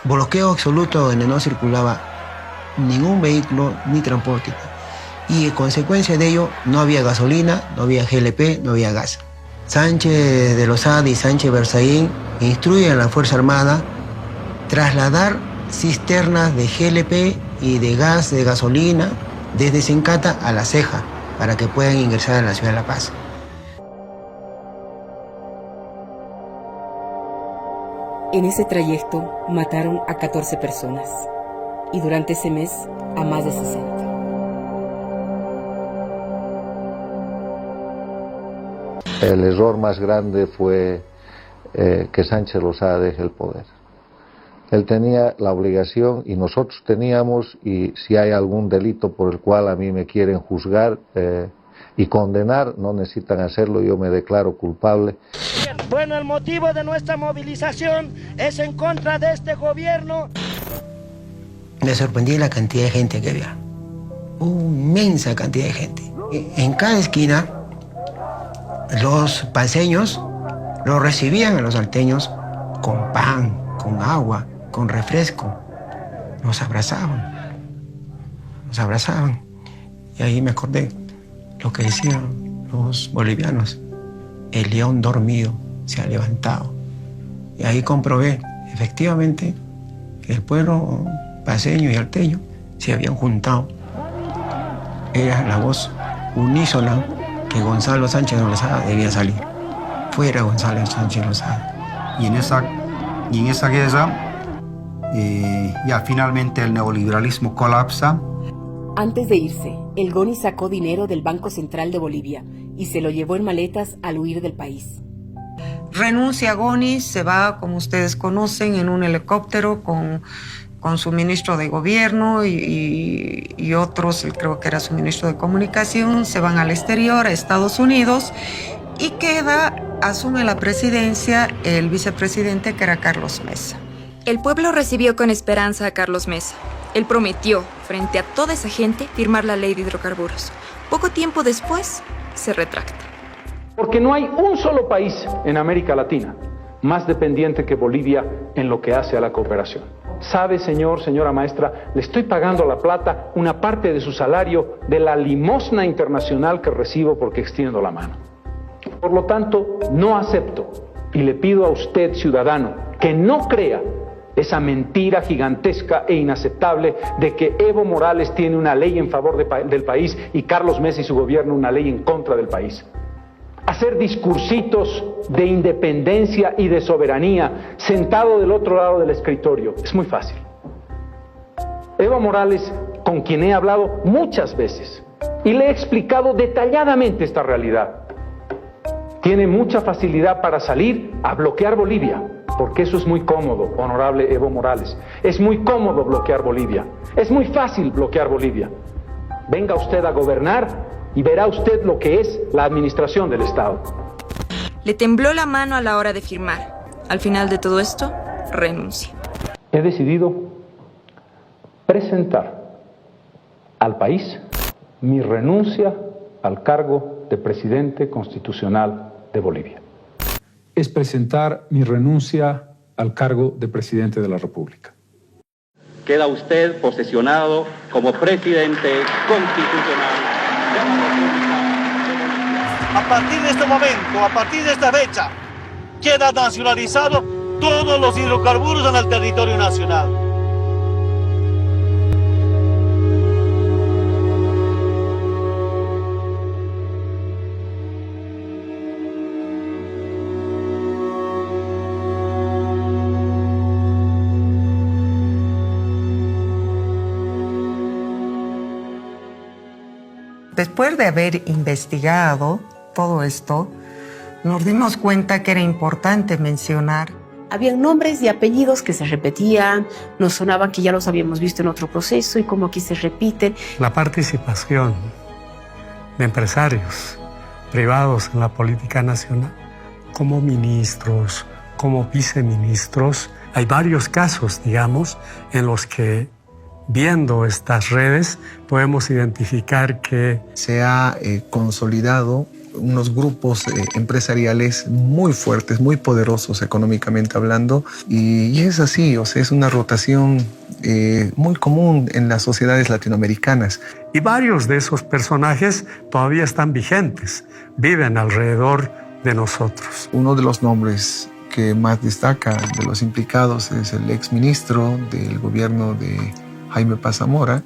Bloqueo absoluto donde no circulaba ningún vehículo ni transporte. Y en consecuencia de ello no había gasolina, no había GLP, no había gas. Sánchez de Lozada y Sánchez Berzaín instruyen a la Fuerza Armada trasladar cisternas de GLP y de gas, de gasolina, desde Sencata a La Ceja para que puedan ingresar a la ciudad de La Paz. En ese trayecto mataron a 14 personas y durante ese mes a más de 60. El error más grande fue que Sánchez Lozada deje el poder. Él tenía la obligación y nosotros teníamos, y si hay algún delito por el cual a mí me quieren juzgar y condenar, no necesitan hacerlo, yo me declaro culpable. Bueno, el motivo de nuestra movilización es en contra de este gobierno. Me sorprendí la cantidad de gente que había. Una inmensa cantidad de gente. En cada esquina, los paseños Lo recibían a los salteños con pan, con agua, con refresco. Nos abrazaban. Nos abrazaban. Y ahí me acordé lo que decían los bolivianos. El león dormido se ha levantado. Y ahí comprobé, efectivamente, que el pueblo paceño y alteño se habían juntado. Era la voz unísona que Gonzalo Sánchez de Lozada debía salir. Fuera Gonzalo Sánchez de Lozada. Y en esa guerra, ya finalmente el neoliberalismo colapsa. Antes de irse, el GONI sacó dinero del Banco Central de Bolivia y se lo llevó en maletas al huir del país. Renuncia a Goni, se va, como ustedes conocen, en un helicóptero con su ministro de gobierno y otros, creo que era su ministro de comunicación, se van al exterior, a Estados Unidos, y asume la presidencia el vicepresidente, que era Carlos Mesa. El pueblo recibió con esperanza a Carlos Mesa. Él prometió, frente a toda esa gente, firmar la ley de hidrocarburos. Poco tiempo después, se retracta. Porque no hay un solo país en América Latina más dependiente que Bolivia en lo que hace a la cooperación. Sabe, señora maestra, le estoy pagando a La Plata una parte de su salario de la limosna internacional que recibo porque extiendo la mano. Por lo tanto, no acepto y le pido a usted, ciudadano, que no crea esa mentira gigantesca e inaceptable de que Evo Morales tiene una ley en favor del país y Carlos Mesa y su gobierno una ley en contra del país. Hacer discursitos de independencia y de soberanía sentado del otro lado del escritorio es muy fácil. Evo Morales, con quien he hablado muchas veces y le he explicado detalladamente esta realidad, tiene mucha facilidad para salir a bloquear Bolivia, porque eso es muy cómodo, honorable Evo Morales. Es muy cómodo bloquear Bolivia. Es muy fácil bloquear Bolivia. Venga usted a gobernar y verá usted lo que es la administración del Estado. Le tembló la mano a la hora de firmar. Al final de todo esto, renuncia. He decidido presentar al país mi renuncia al cargo de presidente constitucional de Bolivia. Es presentar mi renuncia al cargo de presidente de la República. Queda usted posesionado como presidente constitucional de la República de Bolivia. A partir de este momento, a partir de esta fecha, queda nacionalizado todos los hidrocarburos en el territorio nacional. Después de haber investigado todo esto, nos dimos cuenta que era importante mencionar. Habían nombres y apellidos que se repetían, nos sonaban que ya los habíamos visto en otro proceso y como aquí se repiten. La participación de empresarios privados en la política nacional, como ministros, como viceministros. Hay varios casos, digamos, en los que viendo estas redes podemos identificar que se ha consolidado unos grupos empresariales muy fuertes, muy poderosos económicamente hablando, y es así, o sea, es una rotación muy común en las sociedades latinoamericanas. Y varios de esos personajes todavía están vigentes, viven alrededor de nosotros. Uno de los nombres que más destaca de los implicados es el exministro del gobierno de Jaime Paz Zamora,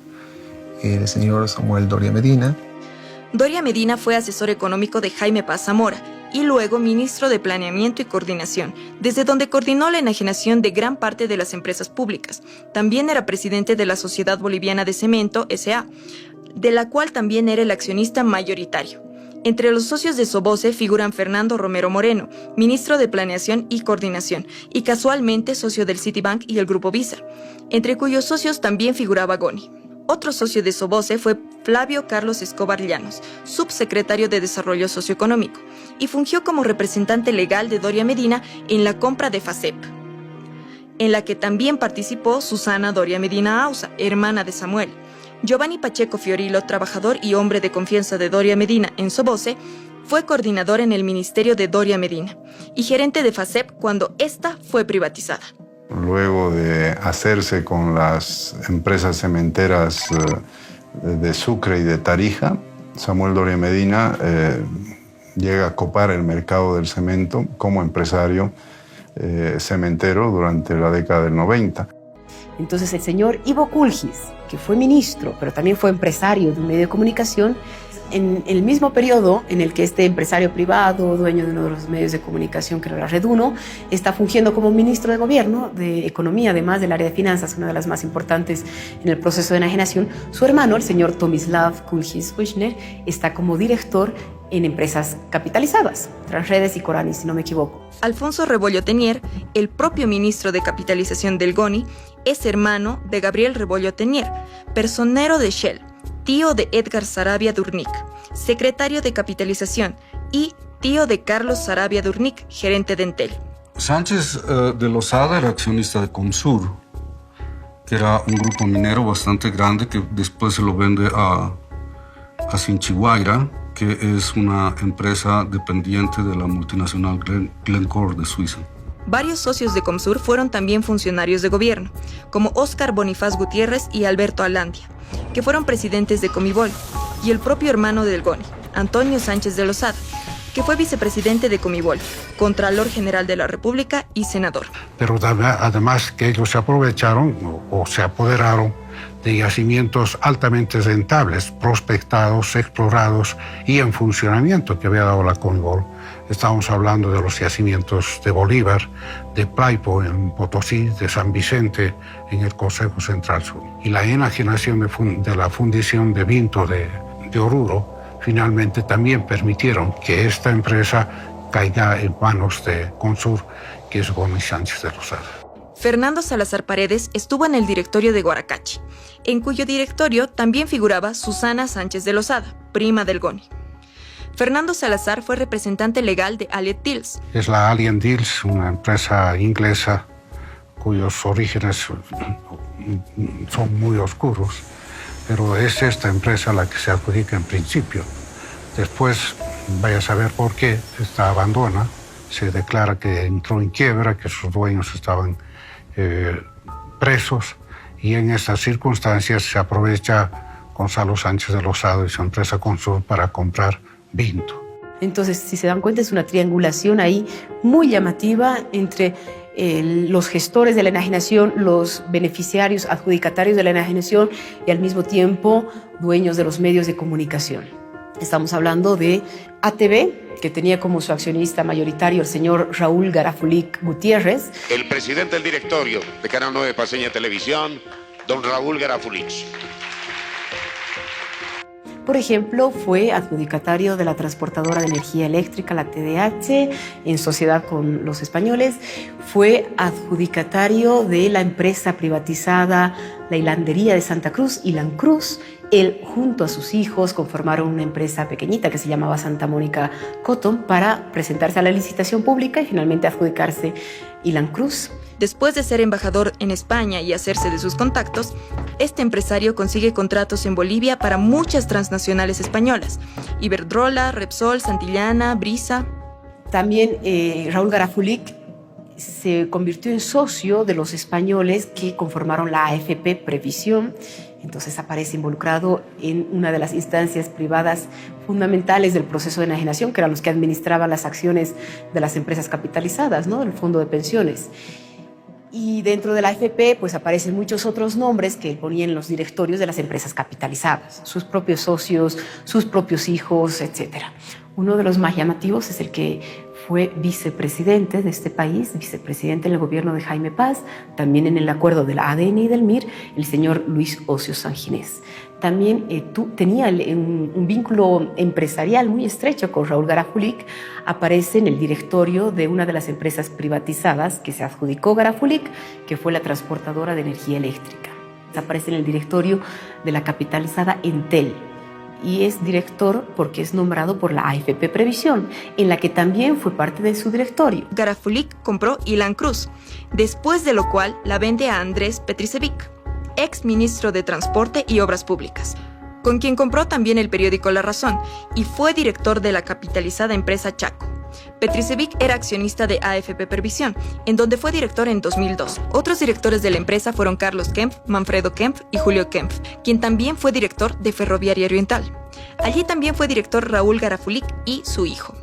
el señor Samuel Doria Medina. Doria Medina fue asesor económico de Jaime Paz Zamora y luego ministro de Planeamiento y Coordinación, desde donde coordinó la enajenación de gran parte de las empresas públicas. También era presidente de la Sociedad Boliviana de Cemento, S.A., de la cual también era el accionista mayoritario. Entre los socios de Soboce figuran Fernando Romero Moreno, ministro de Planeación y Coordinación, y casualmente socio del Citibank y el Grupo Visa, entre cuyos socios también figuraba Goni. Otro socio de Soboce fue Flavio Carlos Escobar Llanos, subsecretario de Desarrollo Socioeconómico, y fungió como representante legal de Doria Medina en la compra de FACEP, en la que también participó Susana Doria Medina Ausa, hermana de Samuel. Giovanni Pacheco Fiorillo, trabajador y hombre de confianza de Doria Medina en Soboce, Fue coordinador en el ministerio de Doria Medina y gerente de FACEP cuando esta fue privatizada. Luego de hacerse con las empresas cementeras de Sucre y de Tarija, Samuel Doria Medina llega a copar el mercado del cemento como empresario cementero durante la década del 90. Entonces el señor Ivo Kulgis, que fue ministro, pero también fue empresario de un medio de comunicación, en el mismo periodo en el que este empresario privado, dueño de uno de los medios de comunicación, que era la Red 1, está fungiendo como ministro de Gobierno, de Economía, además del área de finanzas, una de las más importantes en el proceso de enajenación. Su hermano, el señor Tomislav Kulgis-Wichner, está como director en empresas capitalizadas, Transredes y Corani, si no me equivoco. Alfonso Rebollo Tenier, el propio ministro de capitalización del GONI, es hermano de Gabriel Rebollo Tenier, personero de Shell, tío de Edgar Sarabia Durnik, secretario de capitalización, y tío de Carlos Sarabia Durnik, gerente de Entel. Sánchez de Lozada era accionista de Comsur, que era un grupo minero bastante grande que después se lo vende a Sinchihuayra, que es una empresa dependiente de la multinacional Glencore de Suiza. Varios socios de Comsur fueron también funcionarios de gobierno, como Óscar Bonifaz Gutiérrez y Alberto Alandia, que fueron presidentes de Comibol, y el propio hermano del GONI, Antonio Sánchez de Lozada, que fue vicepresidente de Comibol, Contralor General de la República y senador. Pero además que ellos se aprovecharon o se apoderaron de yacimientos altamente rentables, prospectados, explorados y en funcionamiento que había dado la Comibol. Estamos hablando de los yacimientos de Bolívar, de Plaipo en Potosí, de San Vicente en el Consejo Central Sur. Y la enajenación de la fundición de Vinto de Oruro finalmente también permitieron que esta empresa caiga en manos de Comsur, que es GONI Sánchez de Lozada. Fernando Salazar Paredes estuvo en el directorio de Guaracachi, en cuyo directorio también figuraba Susana Sánchez de Lozada, prima del GONI. Fernando Salazar fue representante legal de Allied Deals. Es la Allied Deals, una empresa inglesa cuyos orígenes son muy oscuros, pero es esta empresa la que se adjudica en principio. Después, vaya a saber por qué, esta abandona, se declara que entró en quiebra, que sus dueños estaban presos, y en estas circunstancias se aprovecha Gonzalo Sánchez de Lozada y su empresa Comsur para comprar Vinto. Entonces, si se dan cuenta, es una triangulación ahí muy llamativa entre los gestores de la enajenación, los beneficiarios, adjudicatarios de la enajenación y al mismo tiempo dueños de los medios de comunicación. Estamos hablando de ATV, que tenía como su accionista mayoritario el señor Raúl Garafulic Gutiérrez. El presidente del directorio de Canal 9 Paceña Televisión, don Raúl Garafulic. Por ejemplo, fue adjudicatario de la transportadora de energía eléctrica, la TDH, en sociedad con los españoles. Fue adjudicatario de la empresa privatizada, la hilandería de Santa Cruz, Hilancruz. Él, junto a sus hijos, conformaron una empresa pequeñita que se llamaba Santa Mónica Cotton para presentarse a la licitación pública y finalmente adjudicarse Hilancruz. Después de ser embajador en España y hacerse de sus contactos, este empresario consigue contratos en Bolivia para muchas transnacionales españolas: Iberdrola, Repsol, Santillana, Brisa. También Raúl Garafulic se convirtió en socio de los españoles que conformaron la AFP Previsión. Entonces aparece involucrado en una de las instancias privadas fundamentales del proceso de enajenación, que eran los que administraban las acciones de las empresas capitalizadas, ¿no? Del fondo de pensiones. Y dentro de la AFP pues aparecen muchos otros nombres que él ponía en los directorios de las empresas capitalizadas, sus propios socios, sus propios hijos, etc. Uno de los más llamativos es el que fue vicepresidente de este país, vicepresidente en el gobierno de Jaime Paz, también en el acuerdo de la ADN y del MIR, el señor Luis Ocio Sanginés. También tenía un vínculo empresarial muy estrecho con Raúl Garafulic. Aparece en el directorio de una de las empresas privatizadas que se adjudicó Garafulic, que fue la transportadora de energía eléctrica. Aparece en el directorio de la capitalizada Entel, y es director porque es nombrado por la AFP Previsión, en la que también fue parte de su directorio. Garafulic compró Hilancruz, después de lo cual la vende a Andrés Petricevic, ex ministro de Transporte y Obras Públicas, con quien compró también el periódico La Razón y fue director de la capitalizada empresa Chaco. Petricevic era accionista de AFP Pervisión, en donde fue director en 2002. Otros directores de la empresa fueron Carlos Kempf, Manfredo Kempf y Julio Kempf, quien también fue director de Ferroviaria Oriental. Allí también fue director Raúl Garafulic y su hijo,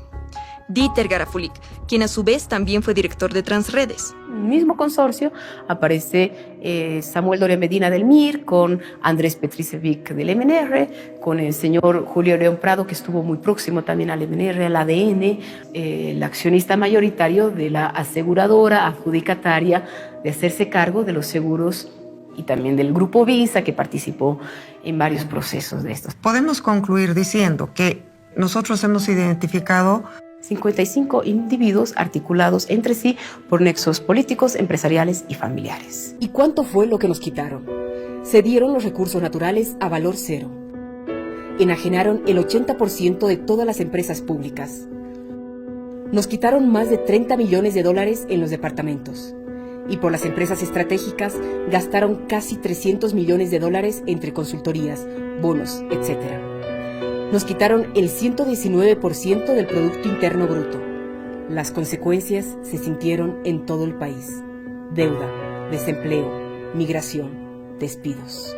Dieter Garafulic, quien a su vez también fue director de Transredes. En el mismo consorcio aparece Samuel Doria Medina del MIR, con Andrés Petricevic del MNR, con el señor Julio León Prado, que estuvo muy próximo también al MNR, al ADN, el accionista mayoritario de la aseguradora adjudicataria de hacerse cargo de los seguros y también del Grupo Visa, que participó en varios procesos de estos. Podemos concluir diciendo que nosotros hemos identificado 55 individuos articulados entre sí por nexos políticos, empresariales y familiares. ¿Y cuánto fue lo que nos quitaron? Cedieron los recursos naturales a valor cero. Enajenaron el 80% de todas las empresas públicas. Nos quitaron más de 30 millones de dólares en los departamentos. Y por las empresas estratégicas gastaron casi 300 millones de dólares entre consultorías, bonos, etc. Nos quitaron el 119% del Producto Interno Bruto. Las consecuencias se sintieron en todo el país. Deuda, desempleo, migración, despidos.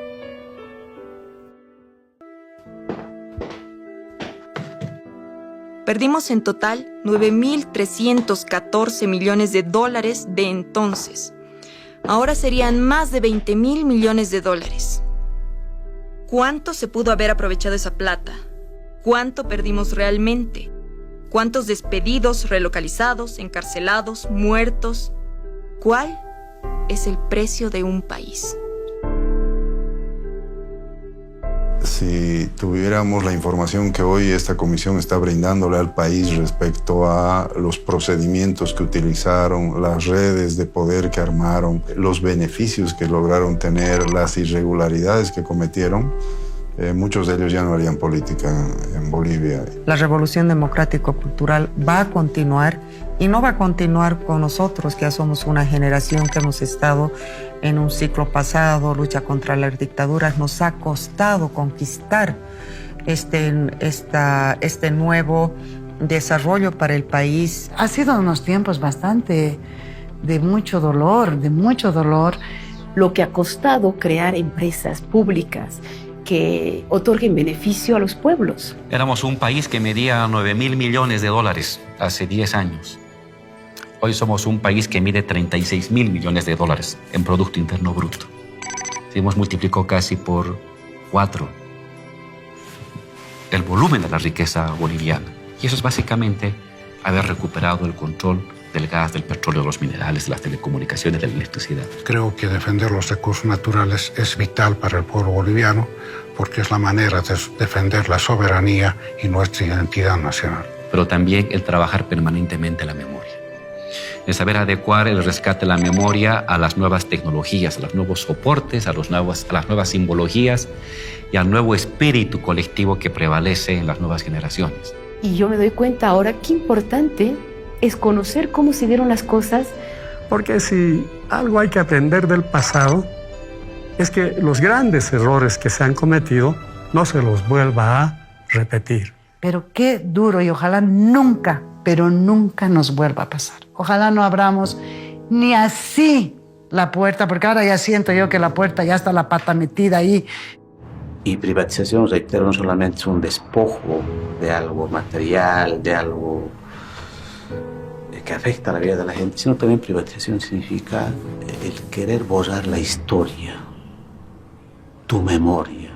Perdimos en total 9.314 millones de dólares de entonces. Ahora serían más de 20.000 millones de dólares. ¿Cuánto se pudo haber aprovechado esa plata? ¿Cuánto perdimos realmente? ¿Cuántos despedidos, relocalizados, encarcelados, muertos? ¿Cuál es el precio de un país? Si tuviéramos la información que hoy esta comisión está brindándole al país respecto a los procedimientos que utilizaron, las redes de poder que armaron, los beneficios que lograron tener, las irregularidades que cometieron, muchos de ellos ya no harían política en Bolivia. La revolución democrático-cultural va a continuar y no va a continuar con nosotros, que ya somos una generación que hemos estado en un ciclo pasado, lucha contra las dictaduras. Nos ha costado conquistar este nuevo desarrollo para el país. Ha sido unos tiempos bastante de mucho dolor, Lo que ha costado crear empresas públicas que otorguen beneficio a los pueblos. Éramos un país que medía 9.000 millones de dólares hace 10 años. Hoy somos un país que mide 36.000 millones de dólares en Producto Interno Bruto. Hemos multiplicado casi por 4 el volumen de la riqueza boliviana. Y eso es básicamente haber recuperado el control del gas, del petróleo, de los minerales, de las telecomunicaciones, de la electricidad. Creo que defender los recursos naturales es vital para el pueblo boliviano porque es la manera de defender la soberanía y nuestra identidad nacional. Pero también el trabajar permanentemente la memoria. El saber adecuar el rescate de la memoria a las nuevas tecnologías, a los nuevos soportes, a las nuevas simbologías y al nuevo espíritu colectivo que prevalece en las nuevas generaciones. Y yo me doy cuenta ahora qué importante es conocer cómo se dieron las cosas. Porque si algo hay que aprender del pasado, es que los grandes errores que se han cometido no se los vuelva a repetir. Pero qué duro, y ojalá nunca, pero nunca nos vuelva a pasar. Ojalá no abramos ni así la puerta, porque ahora ya siento yo que la puerta ya está la pata metida ahí. Y privatización, reitero, no solamente es un despojo de algo material, de algo que afecta a la vida de la gente, sino también privatización significa el querer borrar la historia, tu memoria.